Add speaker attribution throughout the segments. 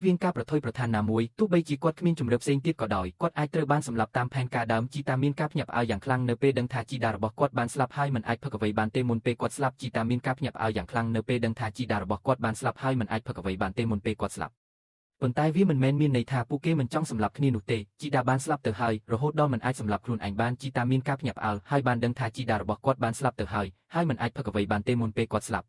Speaker 1: វាងការប្រថុយប្រថានណាមួយទោះបីជាគាត់គ្មានជំរឿផ្សេងទៀតក៏ដោយគាត់អាចត្រូវបានសម្លាប់តាមផែនការដើមជីតាមានការភ្ញាក់ផ្អើលយ៉ាងខ្លាំងនៅពេលដឹងថាជីតារបស់គាត់បានស្លាប់ហើយមិនអាចផឹកអ្វីបានទេមុនពេលគាត់ស្លាប់ជីតាមានការភ្ញាក់ផ្អើលយ៉ាងខ្លាំងនៅពេលដឹងថាជីតារបស់គាត់បានស្លាប់ហើយមិនអាចផឹកអ្វីបានទេមុនពេលគាត់ស្លាប់ប៉ុន្តែវាមិនមែនមានន័យថាពួកគេមិនចង់សម្លាប់គ្នានោះទេជីតាបានស្លាប់ទៅហើយរហូតដល់មិនអាចសម្លាប់ខ្លួនឯងបានជីតាមានការភ្ញាក់ផ្អើលហើយបានដឹងថាជីតារបស់គាត់បានស្លាប់ទៅហើយមិនអាចផឹកអ្វីបានទេមុនពេលគាត់ស្លាប់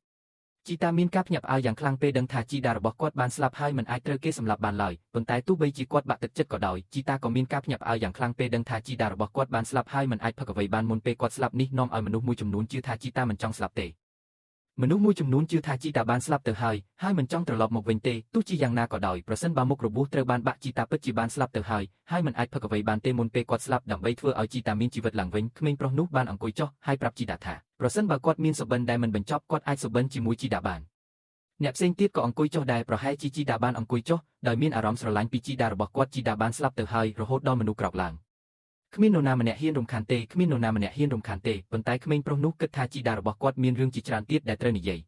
Speaker 1: ជីតាមានការភ្ញាក់ផ្អើលយ៉ាងខ្លាំងពេលដឹងថាជីតារបស់គាត់បានស្លាប់ហើយមិនអាចត្រូវគេសម្លាប់បានឡើយប៉ុន្តែទោះបីជាគាត់បាក់ទឹកចិត្តក៏ដោយជីតាក៏មានការភ្ញាក់ផ្អើលយ៉ាងខ្លាំងពេលដឹងថាជីតារបស់គាត់បានស្លាប់ហើយមិនអាចផឹកអ្វីបានមុនពេលគាត់ស្លាប់នេះនាំឲ្យមនុស្សមួយចំនួនជឿថាជីតាមិនចង់ស្លាប់ទេមនុស្សមួយចំនួនជឿថាជីតាបានស្លាប់ទៅហើយមិនចង់ត្រឡប់មកវិញទេទោះជាយ៉ាងណាក៏ដោយប្រសិនបើមុខរបួសត្រូវបានបាក់ជីតាពិតជាបានស្លាប់ទៅហើយមិនអាចផឹកអ្វីបានទេមុនពេលគាត់ស្លាប់ដើម្បីធ្វើឲ្យជីតាមានជីវិតឡើងវិញក្មេងប្រុសនោះបានអង្គុយចុះហើយប្រាប់ជីតាថាប្រសិនបើគាត់មានសុបិនដែលមិនបញ្ចប់គាត់អាចសុបិនជាមួយជីតាបានអ្នកផ្សេងទៀតក៏អង្គុយចុះដែរប្រហែលជាជីតាបានអង្គុយចុះដោយមានអារម្មណ៍ស្រឡាញ់ពីជីតារបស់គាត់ជីតាបានស្លាប់ទៅហើយរហូតដល់មនុស្សក្រោកឡើងគ្មាននរណាម្នាក់ហ៊ានរំខានទេគ្មាននរណាម្នាក់ហ៊ានរំខានទេប៉ុន្តែក្មេងប្រុសនោះគិតថាជីតារបស់គាត់មានរឿងជាច្រើនទៀតដែលត្រូវនិយាយ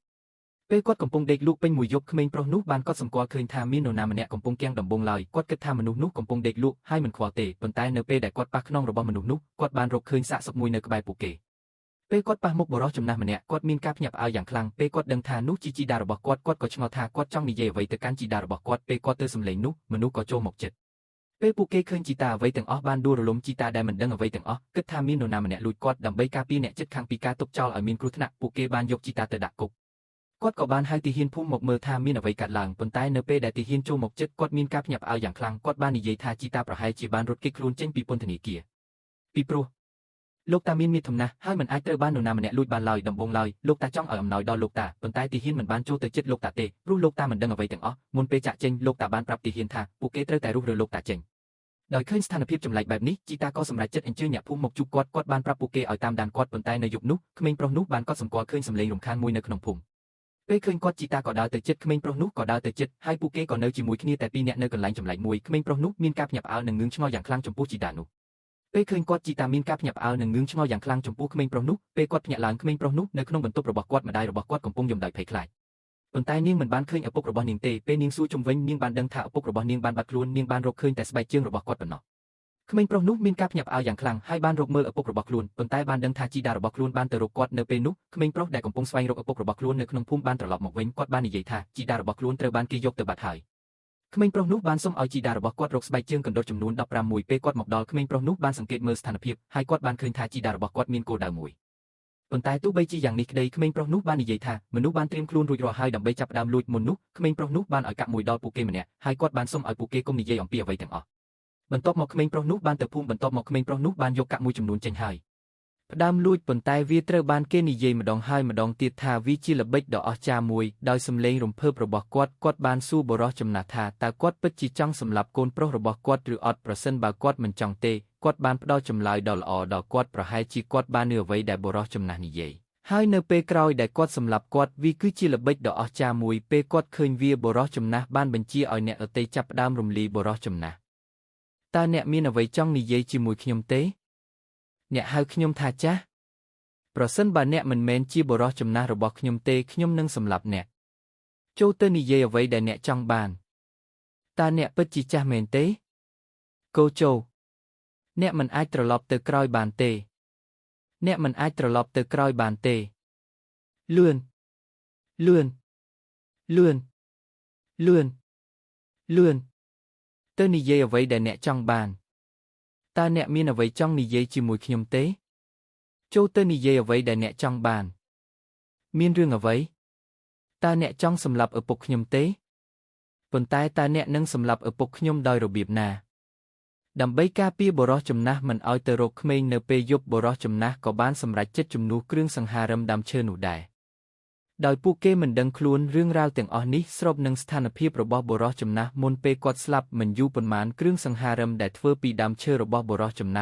Speaker 1: ពេលគាត់កំពុងដេកលក់ពេញមួយយប់ក្មេងប្រុសនោះបានកត់សម្គាល់ឃើញថាមាននរណាម្នាក់កំពុងគាំងដំបងឡើយគាត់គិតថាមនុស្សនោះកំពុងដេកលក់ហើយមិនខ្វល់ទេប៉ុន្តែនៅពេលដែលគាត់ប៉ះខ្នងរបស់មនុស្សនោះគាត់បានរកឃើញសាកសពមួយនៅក្បែរពួកគេពេលគាត់ប៉ះមុខបុរសចំណាស់ម្នាក់គាត់មានការភ្ញាក់ផ្អើលយ៉ាងខ្លាំងពេលគាត់ដឹងថានោះជាជីតារបស់គាត់ក៏ឆ្ងល់ថាគាត់ចង់និយាយអ្វីទៅកាន់ជីតារបស់គាត់ពេលគាត់ទៅសម្លេងនោះមនុស្សក៏ចូលមកជិតពេលពួកគេឃើញជីតាអ្វីទាំងអស់បានដួលរលំជីតាដែលមិនដឹងអ្វីទាំងអស់គិតថាមាននរណាម្នាក់លួចគាត់ដើម្បីការពារអ្នកជិតខាងពីការទុកចោលឲ្យមានគ្រោះថ្នាក់ពួកគេបានយកជីតាទៅដាក់គុកគាត់ក៏បានហៅទាហានភូមិមកមើលថាមានអ្វីកើតឡើងប៉ុន្តែនៅពេលដែលទាហានចូលមកជិតគាត់មានការភ្ញាក់ផ្អើលយ៉ាងខ្លាំងគាត់បាននិយាយថាជីតាប្រហែលជាបានរត់គេចខ្លួនចេញពីពន្ធនាគារពីព្រោះលោកតាមានធំណាស់ហើយមិនអាចត្រូវបាននរណាម្នាក់លួចបានឡើយដំបងឡើយលោកតាចង់ឲ្យអំណោយដល់លោកតាប៉ុន្តែទាហានមិនបានចូលទៅជិតលោកតាទេព្រោះលោកតាមិនដឹងអ្វីទាំងអស់មុនពេលចាក់ចេញលោកតាបានប្រាប់ទាហានថាពួកគេត្រូវតែរុះរើលោកតាចេញដោយឃើញស្ថានភាពចម្លែកបែបនេះជីតាក៏សម្រេចចិត្តអញ្ជើញអ្នកភូមិមកជួបគាត់បានប្រាប់ពួកគេឲ្យតាមដានគាត់ប៉ុន្តែនៅយប់នោះក្មេងប្រុសនោះបានកត់សម្គាល់ឃើញសម្លេងរំខានមួយនៅក្នុងភូមិពេលឃើញគាត់ជីតាក៏ដើរទៅជិតក្មេងប្រុសនោះក៏ដើរទៅជិតហើយពួកគេក៏នៅជាមួយគ្នាតែពីរនាក់នៅកន្លែងចម្លែកមួយក្មេងប្រុសនោះមានការភ្ញាក់ផ្អើលនិងងឿងឆ្ងល់យ៉ាងខ្លាំងចំពោះជីតានោះពេលឃើញគាត់ជីតាមានការភ្ញាក់ផ្អើលនិងងឿងឆ្ងល់យ៉ាងខ្លាំងចំពោះក្មេងប្រុសនោះពេលគាត់ភ្ញាក់ឡើងក្មេងប្រុសនោះនៅក្នុងបន្ទប់របស់គាត់ម្ដាយរបស់គាត់កំពុងយំដោយភ័យខ្លាចប៉ុន្តែនាងមិនបានឃើញឪពុករបស់នាងទេពេលនាងសួរជុំវិញនាងបានដឹងថាឪពុករបស់នាងបានបាត់ខ្លួននាងបានរកឃើញតែស្បែកជើងរបស់គាត់ប៉ុណ្ណោះក្មេងប្រុសនោះមានការភ្ញាក់ផ្អើលយ៉ាងខ្លាំងហើយបានរកមើលឪពុករបស់ខ្លួនប៉ុន្តែបានដឹងថាជីតារបស់ខ្លួនបានទៅរកគាត់នៅពេលនោះក្មេងប្រុសដែលកំពុងស្វែងរកឪពុករបស់ខ្លួននៅក្នុងភូមិបានត្រឡប់មកវិញគាត់បាននិយាយថាជីតារបស់ខ្លួនត្រូវបានគេយកទៅបាត់ហើយក្មេងប្រុសនោះបានសុំឲ្យជីតារបស់គាត់រកស្បែកជើងកណ្ដុរចំនួន15មួយពេលគាត់មកដល់ក្មេងប្រុសនោះបានសង្កេតមើលស្ថានភាពហើយគាត់បានឃើញថាជីតារបស់គាត់មានគោលដៅមួយប៉ុន្តែទោះបីជាយ៉ាងនេះក្តីក្មេងប្រុសនោះបាននិយាយថាមនុស្សបានត្រៀមខ្លួនរួចរាល់ហើយដើម្បីចាប់ផ្ដើមលួចមុននោះក្មេងប្រុសនោះបានឲ្យកាក់មួយដល់ពួកគេម្នាក់ហើយគាត់បានសុំឲ្យពួកគេកុំនិយាយអំពីអ្វីទាំងអស់បន្ទាប់មកក្មេងប្រុសនោះបានទៅភូមិបន្ទាប់មកក្មេងប្រុសនោះបានយកកាក់មួយចំនួនចេញហើយផ្ដើមលួចប៉ុន្តែវាត្រូវបានគេនិយាយម្ដងហើយម្ដងទៀតថាវាជាល្បិចដ៏អស្ចារ្យមួយដោយសំឡេងរំភើបរបស់គាត់បានសួរបុរសចំណាស់ថាតើគាត់ពិតជាចង់សម្លាប់កូនប្រុសរបស់គាត់ឬអត់ប្រសិនបើគាត់មិនចង់ទេគាត់បានផ្ដល់ចម្លើយដ៏ល្អដល់គាត់ប្រហែលជាគាត់បាននឿអ្វីដែលបុរសចំណាស់និយាយហើយនៅពេលក្រោយដែលគាត់សម្លាប់គាត់វាគឺជាល្បិចដ៏អស្ចារ្យមួយពេលគាត់ឃើញវាបុរសចំណាស់បានបញ្ជាឲ្យអ្នកដទៃចាប់ផ្ដើមរំលាយបុរសចំណាស់តើអ្នកមានអ្វីចង់និយាយជាមួយខ្ញុំទេអ្នកហៅខ្ញុំថាចាស់ប្រសិនបើអ្នកមិនមែនជាបុរសចំណាស់របស់ខ្ញុំទេខ្ញុំនឹងសម្លាប់អ្នកចូលទៅនិយាយអ្វីដែលអ្នកចង់បានតើអ្នកពិតជាចាស់មែនទេកូជោអ្នកមិនអាចត្រឡប់ទៅក្រោយបានទេអ្នកមិនអាចត្រឡប់ទៅក្រោយបានទេលឿនលឿនលឿនលឿនលឿនទៅនិយាយអ្វីដែលអ្នកចង់បានតើអ្នកមានអ្វីចង់និយាយជាមួយខ្ញុំទេចូលទៅនិយាយអ្វីដែលអ្នកចង់បានមានរឿងអ្វីតើអ្នកចង់សម្លាប់ឪពុកខ្ញុំទេប៉ុន្តែតើអ្នកនឹងសម្លាប់ឪពុកខ្ញុំដោយរបៀបណាដើម្បីការពារបុរសចំណាស់មិនឲ្យទៅរកក្មេងនៅពេលយប់បុរសចំណាស់ក៏បានសម្រេចចិត្តជំនួសគ្រឿងសង្ហារឹមដើមឈើនោះដែរដោយពួកគេមិនដឹងខ្លួនរឿងរ៉ាវទាំងអស់នេះស្របនឹងស្ថានភាពរបស់បុរសចំណាស់មុនពេលគាត់ស្លាប់មិនយូរប៉ុន្មានគ្រឿងសង្ហារឹមដែលធ្វើពីដើមឈើរបស់បុរសចំណាស់